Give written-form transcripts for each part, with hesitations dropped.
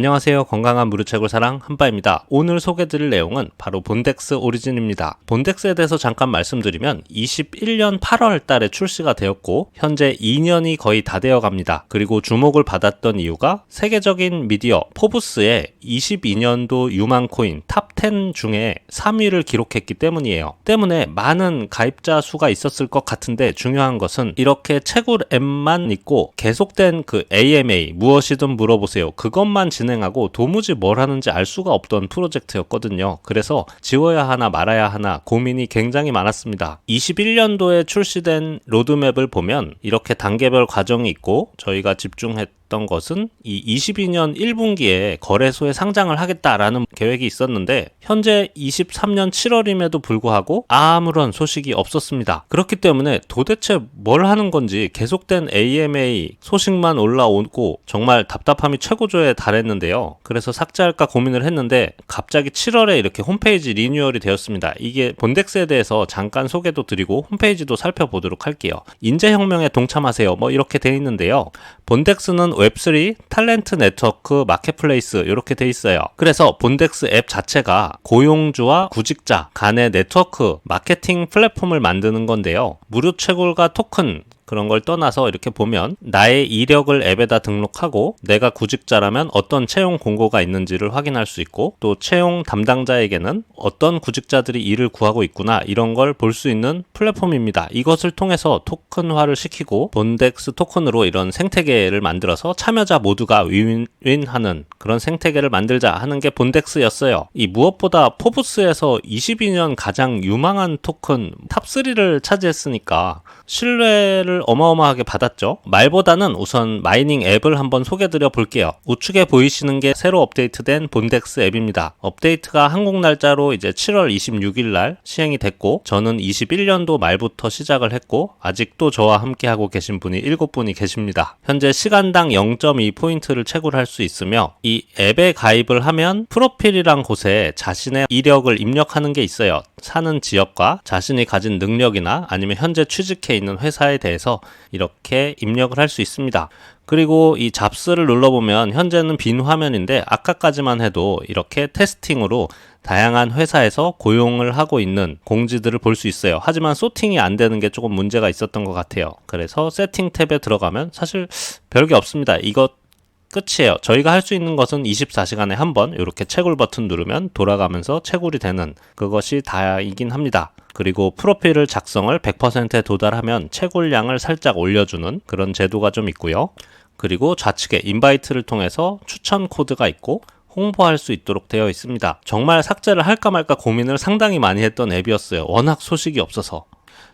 안녕하세요. 건강한 무료채굴 사랑 한바입니다. 오늘 소개드릴 내용은 바로 본덱스 오리진입니다. 본덱스에 대해서 잠깐 말씀드리면 21년 8월 달에 출시가 되었고 현재 2년이 거의 다 되어 갑니다. 그리고 주목을 받았던 이유가 세계적인 미디어 포브스의 22년도 유망 코인 탑 10 중에 3위를 기록했기 때문이에요. 때문에 많은 가입자 수가 있었을 것 같은데 중요한 것은 이렇게 채굴 앱만 있고 계속된 그 AMA 무엇이든 물어보세요. 그것만 진행하고 도무지 뭘 하는지 알 수가 없던 프로젝트였거든요. 그래서 지워야 하나 말아야 하나 고민이 굉장히 많았습니다. 21년도에 출시된 로드맵을 보면 이렇게 단계별 과정이 있고 저희가 집중했던 것은 이 22년 1분기에 거래소에 상장을 하겠다라는 계획이 있었는데 현재 23년 7월임에도 불구하고 아무런 소식이 없었습니다. 그렇기 때문에 도대체 뭘 하는 건지 계속된 AMA 소식만 올라오고 정말 답답함이 최고조에 달했는데요. 그래서 삭제할까 고민을 했는데 갑자기 7월에 이렇게 홈페이지 리뉴얼이 되었습니다. 이게 본덱스에 대해서 잠깐 소개도 드리고 홈페이지도 살펴보도록 할게요. 인재혁명에 동참하세요. 이렇게 돼 있는데요. 본덱스는 웹3, 탤런트 네트워크, 마켓플레이스 이렇게 돼 있어요. 그래서 본덱스 앱 자체가 고용주와 구직자 간의 네트워크 마케팅 플랫폼을 만드는 건데요. 무료 채굴과 토큰 그런 걸 떠나서 이렇게 보면 나의 이력을 앱에다 등록하고 내가 구직자라면 어떤 채용 공고가 있는지를 확인할 수 있고 또 채용 담당자에게는 어떤 구직자들이 일을 구하고 있구나 이런 걸 볼 수 있는 플랫폼입니다. 이것을 통해서 토큰화를 시키고 본덱스 토큰으로 이런 생태계를 만들어서 참여자 모두가 윈윈하는 그런 생태계를 만들자 하는 게 본덱스였어요. 이 무엇보다 포브스에서 22년 가장 유망한 토큰 탑3를 차지했으니까 신뢰를 어마어마하게 받았죠. 말보다는 우선 마이닝 앱을 한번 소개드려 볼게요. 우측에 보이시는 게 새로 업데이트된 본덱스 앱입니다. 업데이트가 한국 날짜로 이제 7월 26일 날 시행이 됐고 저는 21년도 말부터 시작을 했고 아직도 저와 함께 하고 계신 분이 7분이 계십니다. 현재 시간당 0.2포인트를 채굴할 수 있으며 이 앱에 가입을 하면 프로필이란 곳에 자신의 이력을 입력하는 게 있어요. 사는 지역과 자신이 가진 능력이나 아니면 현재 취직해 있는 회사에 대해서 이렇게 입력을 할 수 있습니다. 그리고 이 잡스를 눌러보면 현재는 빈 화면인데 아까까지만 해도 이렇게 테스팅으로 다양한 회사에서 고용을 하고 있는 공지들을 볼 수 있어요. 하지만 소팅이 안 되는 게 조금 문제가 있었던 것 같아요. 그래서 세팅 탭에 들어가면 사실 별게 없습니다. 이것 끝이에요. 저희가 할 수 있는 것은 24시간에 한 번 이렇게 채굴 버튼 누르면 돌아가면서 채굴이 되는 그것이 다이긴 합니다. 그리고 프로필을 작성을 100%에 도달하면 채굴량을 살짝 올려주는 그런 제도가 좀 있고요. 그리고 좌측에 인바이트를 통해서 추천 코드가 있고 홍보할 수 있도록 되어 있습니다. 정말 삭제를 할까 말까 고민을 상당히 많이 했던 앱이었어요. 워낙 소식이 없어서.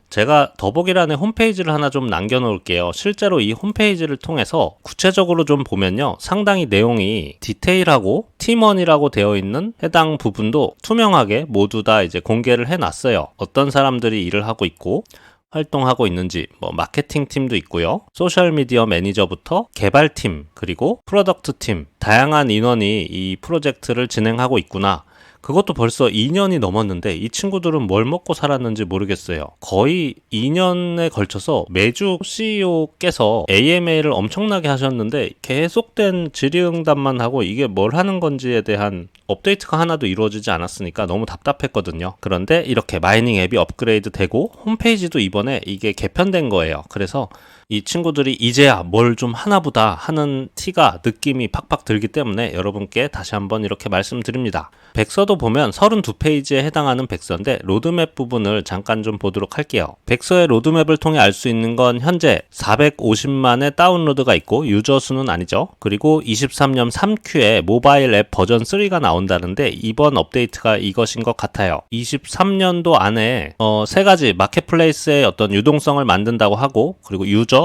제가 더보기란에 홈페이지를 하나 좀 남겨놓을게요. 실제로 이 홈페이지를 통해서 구체적으로 좀 보면요. 상당히 내용이 디테일하고 팀원이라고 되어 있는 해당 부분도 투명하게 모두 다 이제 공개를 해놨어요. 어떤 사람들이 일을 하고 있고 활동하고 있는지 마케팅 팀도 있고요. 소셜미디어 매니저부터 개발팀 그리고 프로덕트 팀 다양한 인원이 이 프로젝트를 진행하고 있구나. 그것도 벌써 2년이 넘었는데 이 친구들은 뭘 먹고 살았는지 모르겠어요. 거의 2년에 걸쳐서 매주 CEO께서 AMA를 엄청나게 하셨는데 계속된 질의응답만 하고 이게 뭘 하는 건지에 대한 업데이트가 하나도 이루어지지 않았으니까 너무 답답했거든요. 그런데 이렇게 마이닝 앱이 업그레이드 되고 홈페이지도 이번에 이게 개편된 거예요. 그래서 이 친구들이 이제야 뭘 좀 하나보다 하는 티가 느낌이 팍팍 들기 때문에 여러분께 다시 한번 이렇게 말씀드립니다. 백서도 보면 32페이지에 해당하는 백서인데 로드맵 부분을 잠깐 좀 보도록 할게요. 백서의 로드맵을 통해 알 수 있는 건 현재 450만의 다운로드가 있고 유저 수는 아니죠. 그리고 23년 3Q에 모바일 앱 버전 3가 나온다는데 이번 업데이트가 이것인 것 같아요. 23년도 안에 세 가지 마켓플레이스의 어떤 유동성을 만든다고 하고 그리고 유저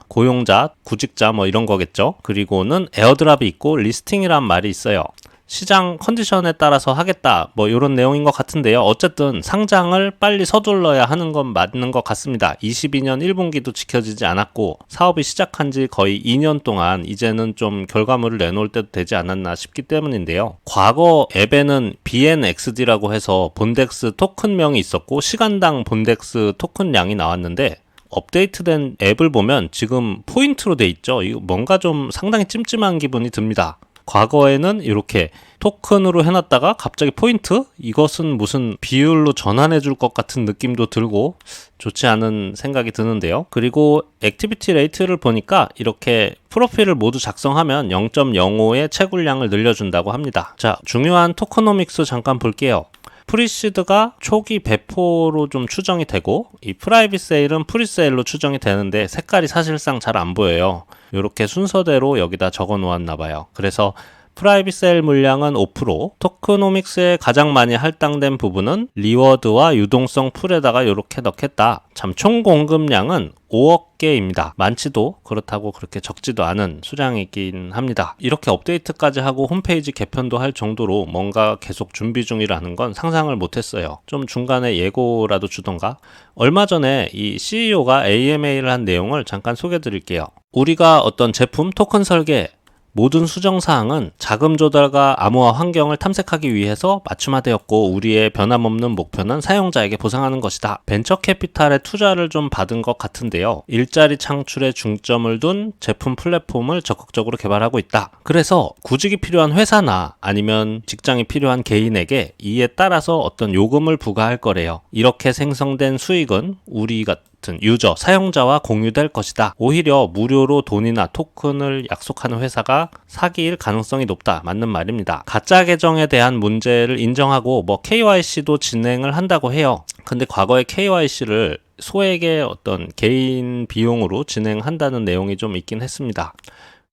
고용자, 구직자 이런 거겠죠. 그리고는 에어드랍이 있고 리스팅이란 말이 있어요. 시장 컨디션에 따라서 하겠다 이런 내용인 것 같은데요. 어쨌든 상장을 빨리 서둘러야 하는 건 맞는 것 같습니다. 22년 1분기도 지켜지지 않았고 사업이 시작한 지 거의 2년 동안 이제는 좀 결과물을 내놓을 때도 되지 않았나 싶기 때문인데요. 과거 앱에는 BNXD라고 해서 본덱스 토큰명이 있었고 시간당 본덱스 토큰량이 나왔는데 업데이트된 앱을 보면 지금 포인트로 돼 있죠. 이거 뭔가 좀 상당히 찜찜한 기분이 듭니다. 과거에는 이렇게 토큰으로 해놨다가 갑자기 포인트? 이것은 무슨 비율로 전환해 줄 것 같은 느낌도 들고 좋지 않은 생각이 드는데요. 그리고 액티비티 레이트를 보니까 이렇게 프로필을 모두 작성하면 0.05의 채굴량을 늘려준다고 합니다. 자, 중요한 토커노믹스 잠깐 볼게요. 프리시드가 초기 배포로 좀 추정이 되고, 이 프라이빗 세일은 프리세일로 추정이 되는데 색깔이 사실상 잘 안 보여요. 이렇게 순서대로 여기다 적어 놓았나 봐요. 그래서 프라이빗 세일 물량은 5%, 토크노믹스에 가장 많이 할당된 부분은 리워드와 유동성 풀에다가 이렇게 넣겠다. 참 총 공급량은 5억 개입니다. 많지도 그렇다고 그렇게 적지도 않은 수량이긴 합니다. 이렇게 업데이트까지 하고 홈페이지 개편도 할 정도로 뭔가 계속 준비 중이라는 건 상상을 못했어요. 좀 중간에 예고라도 주던가. 얼마 전에 이 CEO가 AMA를 한 내용을 잠깐 소개해 드릴게요. 우리가 어떤 제품 토큰 설계, 모든 수정사항은 자금 조달과 암호화 환경을 탐색하기 위해서 맞춤화되었고, 우리의 변함없는 목표는 사용자에게 보상하는 것이다. 벤처 캐피탈의 투자를 좀 받은 것 같은데요. 일자리 창출에 중점을 둔 제품 플랫폼을 적극적으로 개발하고 있다. 그래서 구직이 필요한 회사나 아니면 직장이 필요한 개인에게 이에 따라서 어떤 요금을 부과할 거래요. 이렇게 생성된 수익은 우리 같은 유저, 사용자와 공유될 것이다. 오히려 무료로 돈이나 토큰을 약속하는 회사가 사기일 가능성이 높다. 맞는 말입니다. 가짜 계정에 대한 문제를 인정하고 KYC도 진행을 한다고 해요. 근데 과거에 KYC를 소액의 어떤 개인 비용으로 진행한다는 내용이 좀 있긴 했습니다.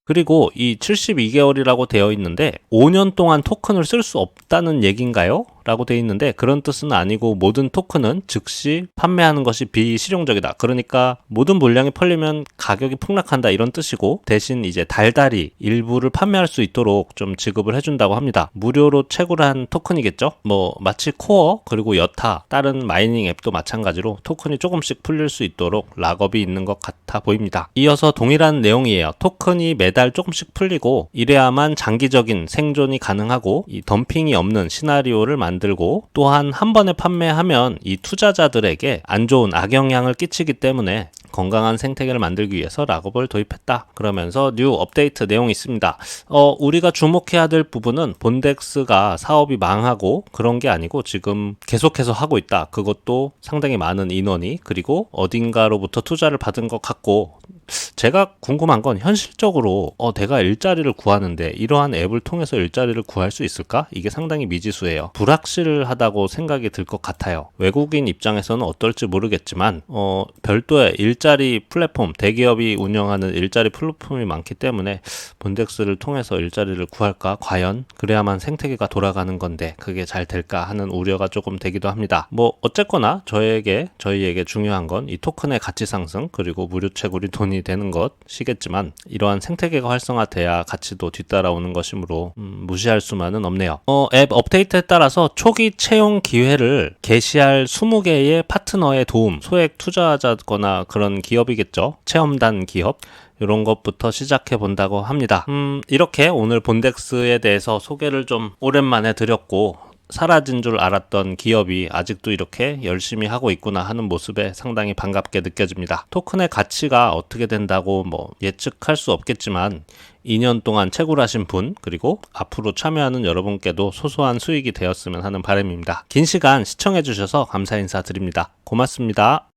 그리고 이 72개월이라고 되어 있는데 5년 동안 토큰을 쓸 수 없다는 얘기인가요? 라고 되어 있는데 그런 뜻은 아니고, 모든 토큰은 즉시 판매하는 것이 비실용적이다. 그러니까 모든 물량이 팔리면 가격이 폭락한다, 이런 뜻이고, 대신 이제 달달이 일부를 판매할 수 있도록 좀 지급을 해준다고 합니다. 무료로 채굴한 토큰이겠죠? 마치 코어 그리고 여타 다른 마이닝 앱도 마찬가지로 토큰이 조금씩 풀릴 수 있도록 락업이 있는 것 같아 보입니다. 이어서 동일한 내용이에요. 토큰이 매달 조금씩 풀리고 이래야만 장기적인 생존이 가능하고 이 덤핑이 없는 시나리오를 만들고, 또한 한 번에 판매하면 이 투자자들에게 안 좋은 악영향을 끼치기 때문에 건강한 생태계를 만들기 위해서 락업을 도입했다. 그러면서 뉴 업데이트 내용이 있습니다. 우리가 주목해야 될 부분은 본덱스가 사업이 망하고 그런 게 아니고 지금 계속해서 하고 있다. 그것도 상당히 많은 인원이, 그리고 어딘가로부터 투자를 받은 것 같고, 제가 궁금한 건 현실적으로 내가 일자리를 구하는데 이러한 앱을 통해서 일자리를 구할 수 있을까? 이게 상당히 미지수예요. 불확실하다고 생각이 들 것 같아요. 외국인 입장에서는 어떨지 모르겠지만 별도의 일자리 플랫폼, 대기업이 운영하는 일자리 플랫폼이 많기 때문에 본덱스를 통해서 일자리를 구할까? 과연 그래야만 생태계가 돌아가는 건데 그게 잘 될까 하는 우려가 조금 되기도 합니다. 어쨌거나 저희에게 중요한 건 이 토큰의 가치 상승, 그리고 무료 채굴이 돈이 되는 것이겠지만, 이러한 생태계가 활성화돼야 가치도 뒤따라오는 것이므로 무시할 수만은 없네요. 앱 업데이트에 따라서 초기 채용 기회를 게시할 20개의 파트너의 도움, 소액 투자자거나 그런 기업이겠죠. 체험단 기업, 이런 것부터 시작해 본다고 합니다. 이렇게 오늘 본덱스에 대해서 소개를 좀 오랜만에 드렸고, 사라진 줄 알았던 기업이 아직도 이렇게 열심히 하고 있구나 하는 모습에 상당히 반갑게 느껴집니다. 토큰의 가치가 어떻게 된다고 예측할 수 없겠지만 2년 동안 채굴하신 분, 그리고 앞으로 참여하는 여러분께도 소소한 수익이 되었으면 하는 바람입니다. 긴 시간 시청해 주셔서 감사 인사드립니다. 고맙습니다.